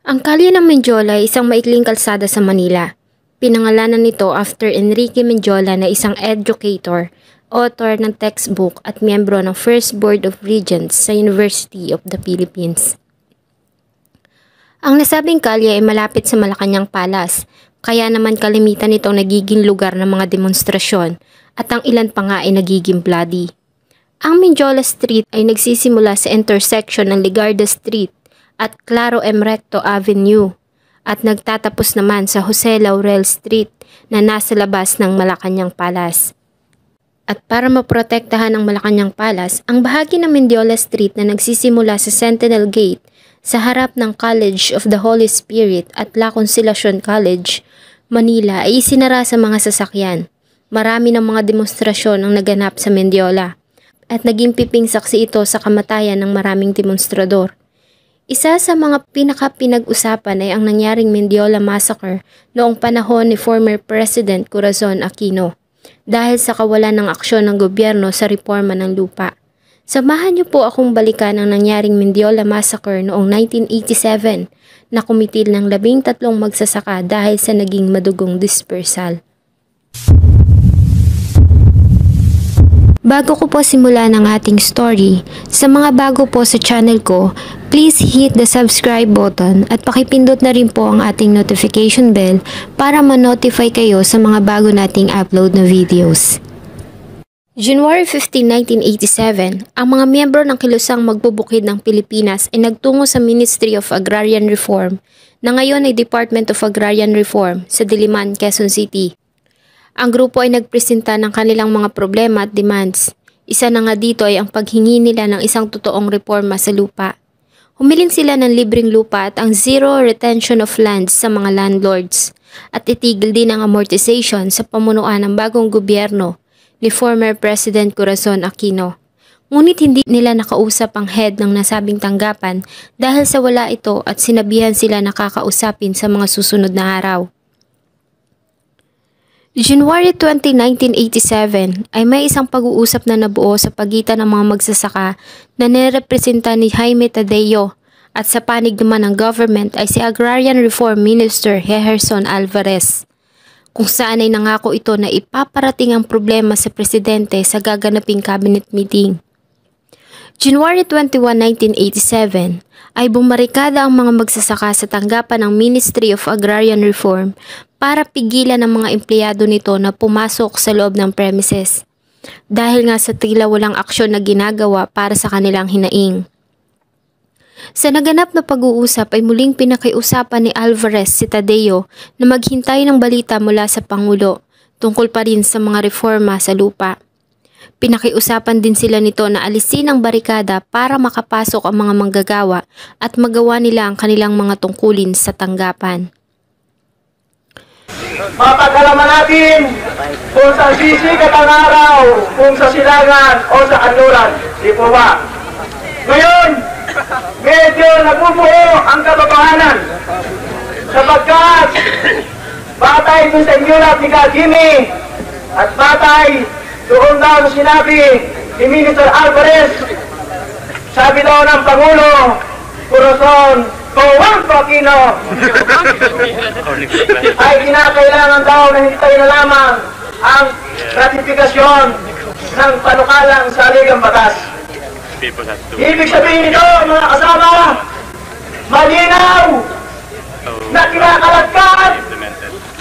Ang kalye ng Mendiola ay isang maikling kalsada sa Manila. Pinangalanan nito after Enrique Mendiola na isang educator, author ng textbook at miyembro ng First Board of Regents sa University of the Philippines. Ang nasabing kalye ay malapit sa Malacañang Palace, kaya naman kalimitan itong nagiging lugar ng mga demonstrasyon at ang ilan pa nga ay nagiging bloody. Ang Mendiola Street ay nagsisimula sa intersection ng Legarda Street at Claro M. Recto Avenue at nagtatapos naman sa Jose Laurel Street na nasa labas ng Malacañang Palace. At para maprotektahan ang Malacañang Palace, ang bahagi ng Mendiola Street na nagsisimula sa Sentinel Gate sa harap ng College of the Holy Spirit at La Conciliación College, Manila ay isinara sa mga sasakyan. Marami ng mga demonstrasyon ang naganap sa Mendiola at naging piping saksi ito sa kamatayan ng maraming demonstrador. Isa sa mga pinag-usapan ay ang nangyaring Mendiola Massacre noong panahon ni former President Corazon Aquino dahil sa kawalan ng aksyon ng gobyerno sa reforma ng lupa. Samahan niyo po akong balikan ang nangyaring Mendiola Massacre noong 1987 na kumitil ng 13 magsasaka dahil sa naging madugong dispersal. Bago ko po simulan ang ating story, sa mga bago po sa channel ko, please hit the subscribe button at pakipindot na rin po ang ating notification bell para ma-notify kayo sa mga bago nating upload na videos. January 15, 1987, ang mga miyembro ng kilusang magbubukid ng Pilipinas ay nagtungo sa Ministry of Agrarian Reform na ngayon ay Department of Agrarian Reform sa Diliman, Quezon City. Ang grupo ay nagpresenta ng kanilang mga problema at demands. Isa na nga dito ay ang paghingi nila ng isang totoong reforma sa lupa. Humiling sila ng libreng lupa at ang zero retention of lands sa mga landlords at itigil din ang amortization sa pamunuan ng bagong gobyerno ni former President Corazon Aquino. Ngunit hindi nila nakausap ang head ng nasabing tanggapan dahil sa wala ito at sinabihan sila na kakausapin sa mga susunod na araw. January 20, 1987 ay may isang pag-uusap na nabuo sa pagitan ng mga magsasaka na nirepresenta ni Jaime Tadeo at sa panig naman ng government ay si Agrarian Reform Minister Hejerson Alvarez, kung saan ay nangako ito na ipaparating ang problema sa presidente sa gaganaping cabinet meeting. January 21, 1987 ay bumarikada ang mga magsasaka sa tanggapan ng Ministry of Agrarian Reform para pigilan ang mga empleyado nito na pumasok sa loob ng premises dahil nga sa tila walang aksyon na ginagawa para sa kanilang hinaing. Sa naganap na pag-uusap ay muling pinakiusapan ni Alvarez si Tadeo na maghintay ng balita mula sa Pangulo tungkol pa rin sa mga reforma sa lupa. Pinakiusapan din sila nito na alisin ang barikada para makapasok ang mga manggagawa at magawa nila ang kanilang mga tungkulin sa tanggapan. Mapagkalaman natin kung sa sisikat ang araw, kung sa silangan o sa kanluran, di po ba? Ngayon, medyo nabubuo ang katotohanan sapagkat batay dun sa inyulat ni Jimmy at batay doon daw na sinabi ni Minister Alvarez, sabi daw ng Pangulo Corazon Aquino ay kinakailangan daw na hintayin na lamang ang ratifikasyon ng panukalang saligang batas. Ibig sabihin nito, mga kasama, malinaw na kinakaladkad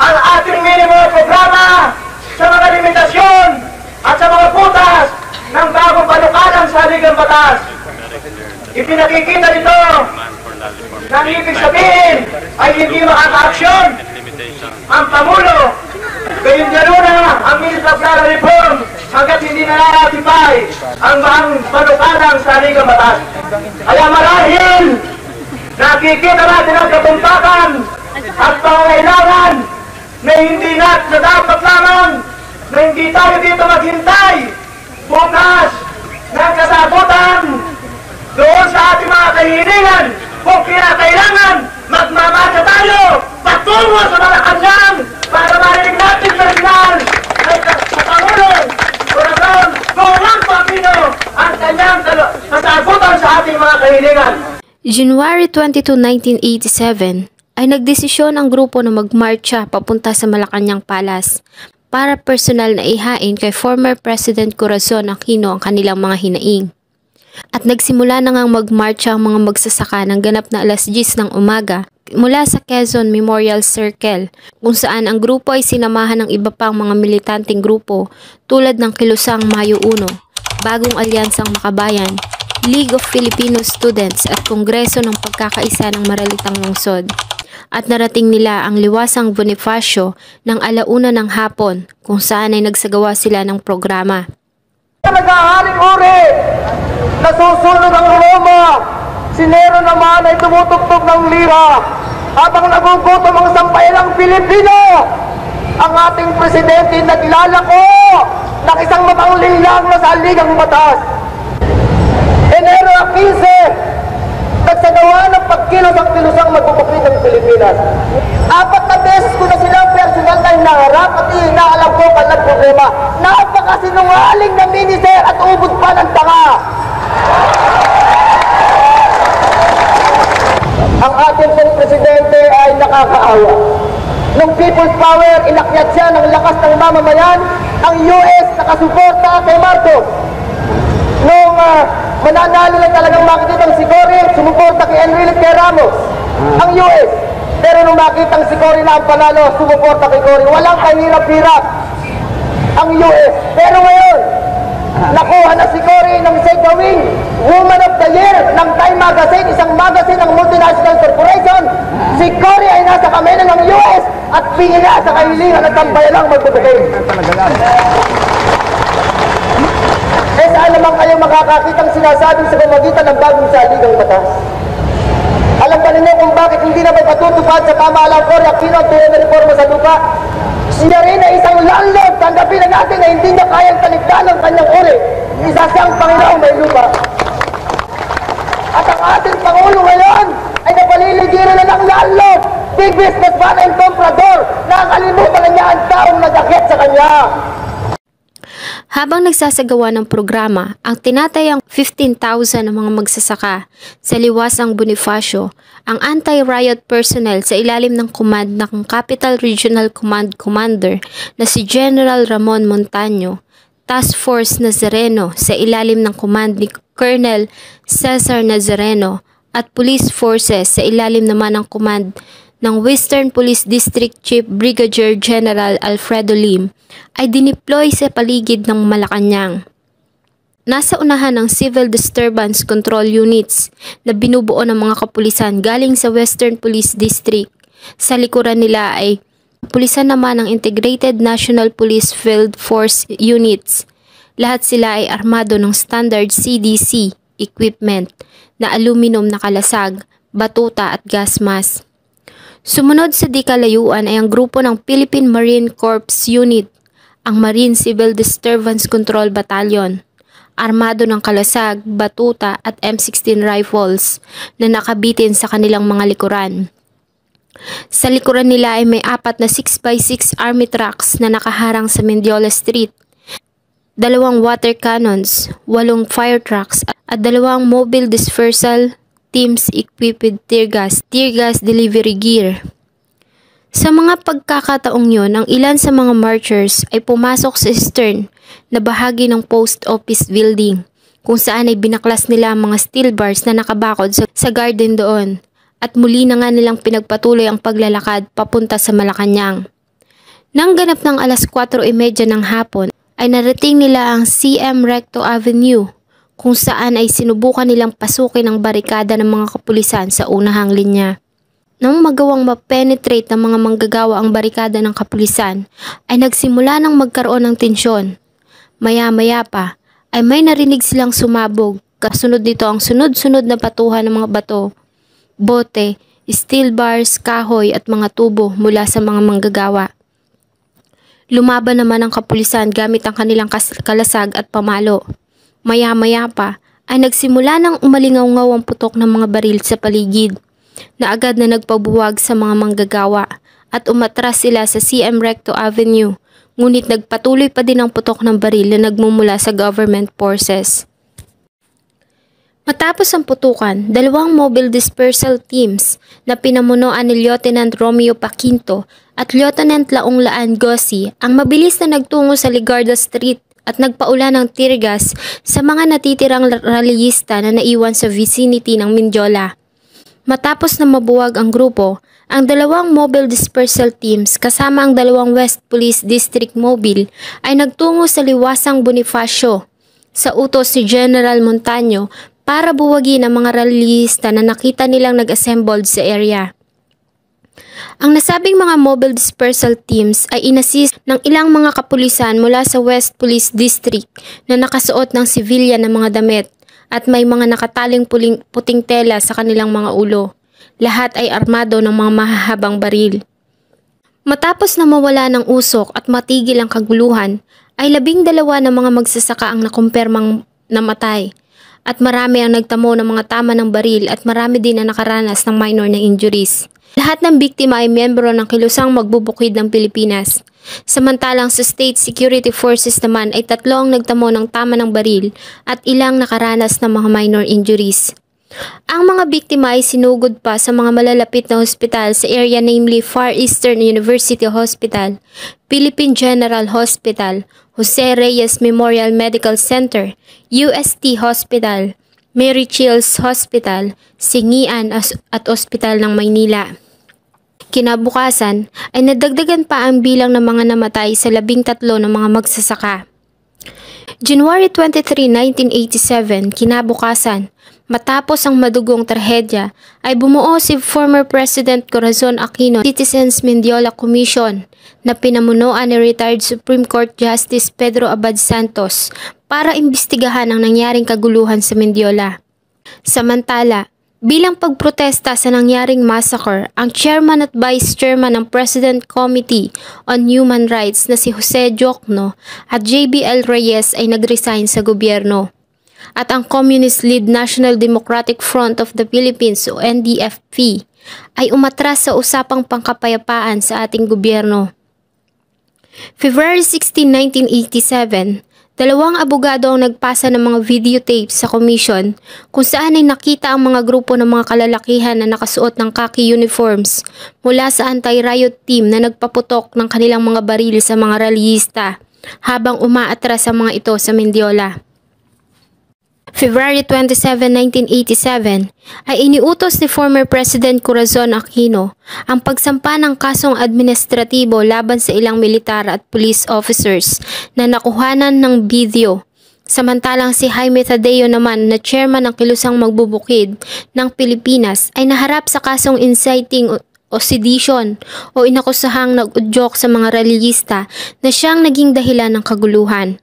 ang ating minimum programa sa mga limitasyon at sa mga butas ng bagong panukalang saligang batas. Ipinakikita nito na ibig sabihin ay hindi makaka-aksyon ang Pangulo, gayon na ang Minister of Agrarian Reform hanggat hindi na-ratify ang panukalang saligang batas. Kaya marahil nakikita natin ang katumtakan at pangangailangan na hindi na dapat lamang na hindi tayo dito maghintay bukas ng kasagutan doon sa ating mga kahilingan. Kung kinakailangan, magmamarcha tayo patungo sa Malacañang para marinig natin personal sa Pangulo Corazon Aquino ang kanyang kasagutan sa ating mga kahilingan. January 22, 1987 ay nagdesisyon ang grupo na magmarcha papunta sa Malacañang Palace para personal na ihain kay former President Corazon Aquino ang kanilang mga hinaing. At nagsimula na ngang magmarcha ang mga magsasaka ng ganap na alas 10 ng umaga mula sa Quezon Memorial Circle, kung saan ang grupo ay sinamahan ng iba pang mga militanteng grupo tulad ng Kilusang Mayo 1, Bagong Alyansang Makabayan, League of Filipino Students at Kongreso ng Pagkakaisa ng Maralitang Lungsod. At narating nila ang Liwasang Bonifacio ng 1:00 ng hapon, kung saan ay nagsagawa sila ng programa. Nag-aaring uri, nasusunod ang Roma, si Nero naman ay tumutugtog ng lira, habang nagugutom ang sampayalang Pilipino. Ang ating presidente naglalako ng isang matang linlang na sa aligang batas. Enero 15, nagsagawa ng pagkilos ang kilusang magbubukli ng Pilipinas. 4 na beses ko na silang personal na hinaharap at inaalam ko kalang problema. Napakasinungaling na minister at ubod pa ng tanga. Ang ating pong presidente ay nakakaawa. Nung People's Power, inakyat siya ng lakas ng mamamayan, ang US nakasuporta kay Marcos. Nung mananalo na talagang makikita si Cory, sumuporta kay Enrique Ramos, ang US. Pero nung makita si Cory na ang panalo, sumuporta kay Cory. Walang kahirap-hirap ang US. Pero ngayon, nakuha na si Cory ng gawing Woman of the Year ng Time Magazine, isang magazine ng multinational corporation. Si Cory ay nasa kamay ng US at pingina sa kahilingan at tambayalang magbubukay. Eh saan naman kayo makakakitang sinasabing sa pamagitan ng bagong saligang batas? Alam ba ninyo kung bakit hindi na may patutupad sa pamahalang Cory Aquino ang tunay na reforma sa lupa? Siya rin ay isang landlord, tanggapin na natin na hindi niya kayang talikdan ang kanyang uri. Isa siyang Panginoong may lupa. At ang ating Pangulo ngayon ay napaliligiran na ng landlord, big businessman and comprador, nakakalimutan na niya ang taong nag-akit sa kanya. Habang nagsasagawa ng programa, ang tinatayang 15,000 ng mga magsasaka sa Liwasang Bonifacio, ang anti-riot personnel sa ilalim ng command ng Capital Regional Command Commander na si General Ramon Montaño, Task Force Nazareno sa ilalim ng command ni Colonel Cesar Nazareno at Police Forces sa ilalim naman ng command ng Western Police District Chief Brigadier General Alfredo Lim ay dineploy sa paligid ng Malacañang. Nasa unahan ng Civil Disturbance Control Units na binubuo ng mga kapulisan galing sa Western Police District. Sa likuran nila ay kapulisan naman ng Integrated National Police Field Force Units. Lahat sila ay armado ng standard CDC equipment na aluminum na kalasag, batuta at gas mask. Sumunod sa di kalayuan ay ang grupo ng Philippine Marine Corps Unit, ang Marine Civil Disturbance Control Battalion, armado ng kalasag, batuta at M16 rifles na nakabitin sa kanilang mga likuran. Sa likuran nila ay may 4 na 6x6 army trucks na nakaharang sa Mendiola Street, 2 water cannons, 8 fire trucks at 2 mobile dispersal teams equipped with tear gas delivery gear. Sa mga pagkakataong yon, ang ilan sa mga marchers ay pumasok sa eastern na bahagi ng post office building, kung saan ay binaklas nila ang mga steel bars na nakabakod sa garden doon, at muli na nga nilang pinagpatuloy ang paglalakad papunta sa Malacañang. Nang ganap ng alas 4:30 ng hapon, ay narating nila ang CM Recto Avenue, kung saan ay sinubukan nilang pasukin ang barikada ng mga kapulisan sa unahang linya. Nang magawang ma-penetrate ng mga manggagawa ang barikada ng kapulisan, ay nagsimula ng magkaroon ng tensyon. Maya-maya pa, ay may narinig silang sumabog, kasunod nito ang sunod-sunod na patuhan ng mga bato, bote, steel bars, kahoy at mga tubo mula sa mga manggagawa. Lumaban naman ang kapulisan gamit ang kanilang kalasag at pamalo. Maya-maya pa ay nagsimula ng umalingaw-ngaw ang putok ng mga baril sa paligid na agad na nagpabuwag sa mga manggagawa at umatras sila sa CM Recto Avenue, ngunit nagpatuloy pa din ang putok ng baril na nagmumula sa government forces. Matapos ang putukan, 2 mobile dispersal teams na pinamunuan ni Lieutenant Romeo Paquinto at Lieutenant Laong Laan Gossi ang mabilis na nagtungo sa Ligarda Street at nagpaula ng tear gas sa mga natitirang rallyista na naiwan sa vicinity ng Mindiola. Matapos na mabuwag ang grupo, ang 2 mobile dispersal teams kasama ang 2 West Police District Mobile ay nagtungo sa Liwasang Bonifacio sa utos ni General Montaño para buwagin ang mga rallyista na nakita nilang nag-assembled sa area. Ang nasabing mga mobile dispersal teams ay inassist ng ilang mga kapulisan mula sa West Police District na nakasuot ng civilian na mga damit at may mga nakataling puting tela sa kanilang mga ulo. Lahat ay armado ng mga mahahabang baril. Matapos na mawala ng usok at matigil ang kaguluhan, ay 12 na mga magsasaka ang nakumpirmang namatay. At marami ang nagtamo ng mga tama ng baril at marami din ang nakaranas ng minor na injuries. Lahat ng biktima ay miyembro ng Kilusang Magbubukid ng Pilipinas. Samantalang sa State Security Forces naman ay 3 ang nagtamo ng tama ng baril at ilang nakaranas ng mga minor injuries. Ang mga biktima ay sinugod pa sa mga malalapit na hospital sa area, namely Far Eastern University Hospital, Philippine General Hospital, Jose Reyes Memorial Medical Center, UST Hospital, Mary Childs Hospital, Singian at Ospital ng Maynila. Kinabukasan ay nadagdagan pa ang bilang ng mga namatay sa 13 ng mga magsasaka. January 23, 1987, kinabukasan, matapos ang madugong trahedya, ay bumuo si former President Corazon Aquino Citizens Mindiola Commission na pinamunuan ni retired Supreme Court Justice Pedro Abad Santos para imbestigahan ang nangyaring kaguluhan sa Mindiola. Samantala, bilang pagprotesta sa nangyaring massacre, ang chairman at vice chairman ng President Committee on Human Rights na si Jose Diokno at JBL Reyes ay nagresign sa gobyerno. At ang Communist-led National Democratic Front of the Philippines o NDFP ay umatras sa usapang pangkapayapaan sa ating gobyerno. February 16, 1987, 2 abogado ang nagpasa ng mga videotapes sa komisyon kung saan ay nakita ang mga grupo ng mga kalalakihan na nakasuot ng khaki uniforms mula sa anti-riot team na nagpaputok ng kanilang mga baril sa mga rallyista habang umaatras ang mga ito sa Mindiola. February 27, 1987 ay iniutos ni former President Corazon Aquino ang pagsampa ng kasong administratibo laban sa ilang militar at police officers na nakuhanan ng video. Samantalang si Jaime Tadeo naman na chairman ng Kilusang Magbubukid ng Pilipinas ay naharap sa kasong inciting o sedition o inakusahang nag-udyok sa mga rallyista na siyang naging dahilan ng kaguluhan.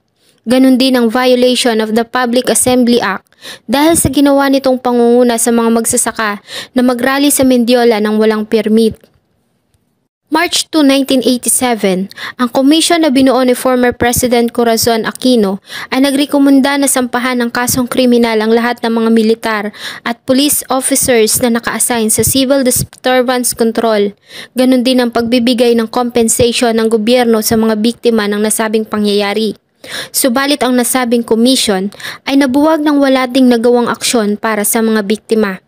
Ganon din ang violation of the Public Assembly Act dahil sa ginawa nitong pangunguna sa mga magsasaka na magrally sa Mindiola ng walang permit. March 2, 1987, ang komisyon na binuo ni former President Corazon Aquino ay nagrekomenda na sampahan ng kasong kriminal ang lahat ng mga militar at police officers na naka-assign sa Civil Disturbance Control. Ganon din ang pagbibigay ng compensation ng gobyerno sa mga biktima ng nasabing pangyayari. Subalit ang nasabing komisyon ay nabuwag ng wala ding nagawang aksyon para sa mga biktima.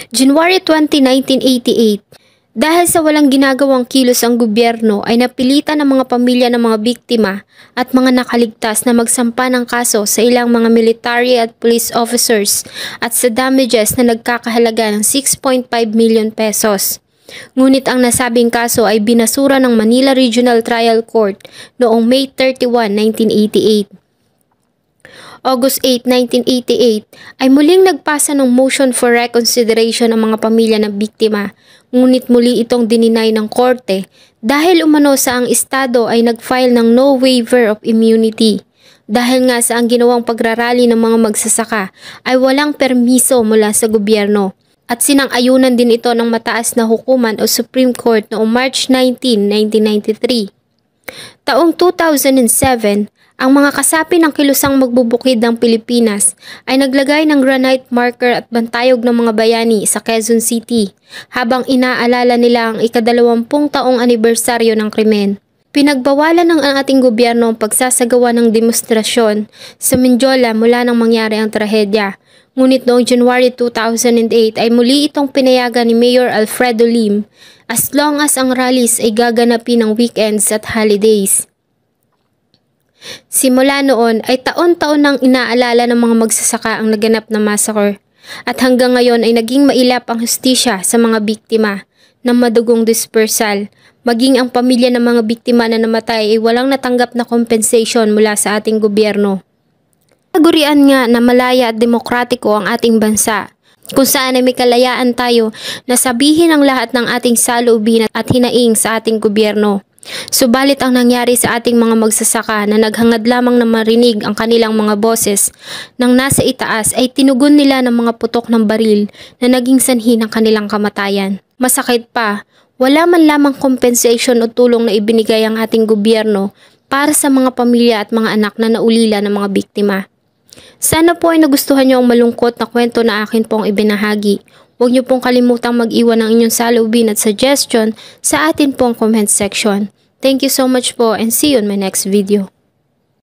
January 20, 1988, dahil sa walang ginagawang kilos ang gobyerno ay napilitan ang mga pamilya ng mga biktima at mga nakaligtas na magsampa ng kaso sa ilang mga military at police officers at sa damages na nagkakahalaga ng 6.5 million pesos. Ngunit ang nasabing kaso ay binasura ng Manila Regional Trial Court noong May 31, 1988. August 8, 1988 ay muling nagpasa ng motion for reconsideration ang mga pamilya ng biktima, ngunit muli itong dininay ng korte dahil umano sa ang estado ay nag-file ng no waiver of immunity. Dahil nga sa ang ginawang pagrarally ng mga magsasaka ay walang permiso mula sa gobyerno. At sinang-ayunan din ito ng mataas na hukuman o Supreme Court noong March 19, 1993. Taong 2007, ang mga kasapi ng Kilusang Magbubukid ng Pilipinas ay naglagay ng granite marker at bantayog ng mga bayani sa Quezon City habang inaalala nila ang ika-20 taong anibersaryo ng krimen. Pinagbawalan ng ating gobyerno ang pagsasagawa ng demonstrasyon sa Mindiola mula nang mangyari ang trahedya. Ngunit noong January 2008 ay muli itong pinayagan ni Mayor Alfredo Lim as long as ang rallies ay gaganapin ng weekends at holidays. Simula noon ay taon-taon nang inaalala ng mga magsasaka ang naganap na massacre at hanggang ngayon ay naging mailap ang hustisya sa mga biktima ng madugong dispersal. Maging ang pamilya ng mga biktima na namatay ay walang natanggap na compensation mula sa ating gobyerno. Nagurian nga na malaya at demokratiko ang ating bansa, kung saan ay may kalayaan tayo na sabihin ang lahat ng ating saloobin at hinaing sa ating gobyerno. Subalit ang nangyari sa ating mga magsasaka na naghangad lamang na marinig ang kanilang mga boses nang nasa itaas ay tinugon nila ng mga putok ng baril na naging sanhi ng kanilang kamatayan. Masakit pa, wala man lamang compensation o tulong na ibinigay ang ating gobyerno para sa mga pamilya at mga anak na naulila ng mga biktima. Sana po ay nagustuhan niyo ang malungkot na kwento na akin pong ibinahagi. Huwag niyo pong kalimutang mag-iwan ng inyong saloobin at suggestion sa atin pong comment section. Thank you so much po and see you in my next video.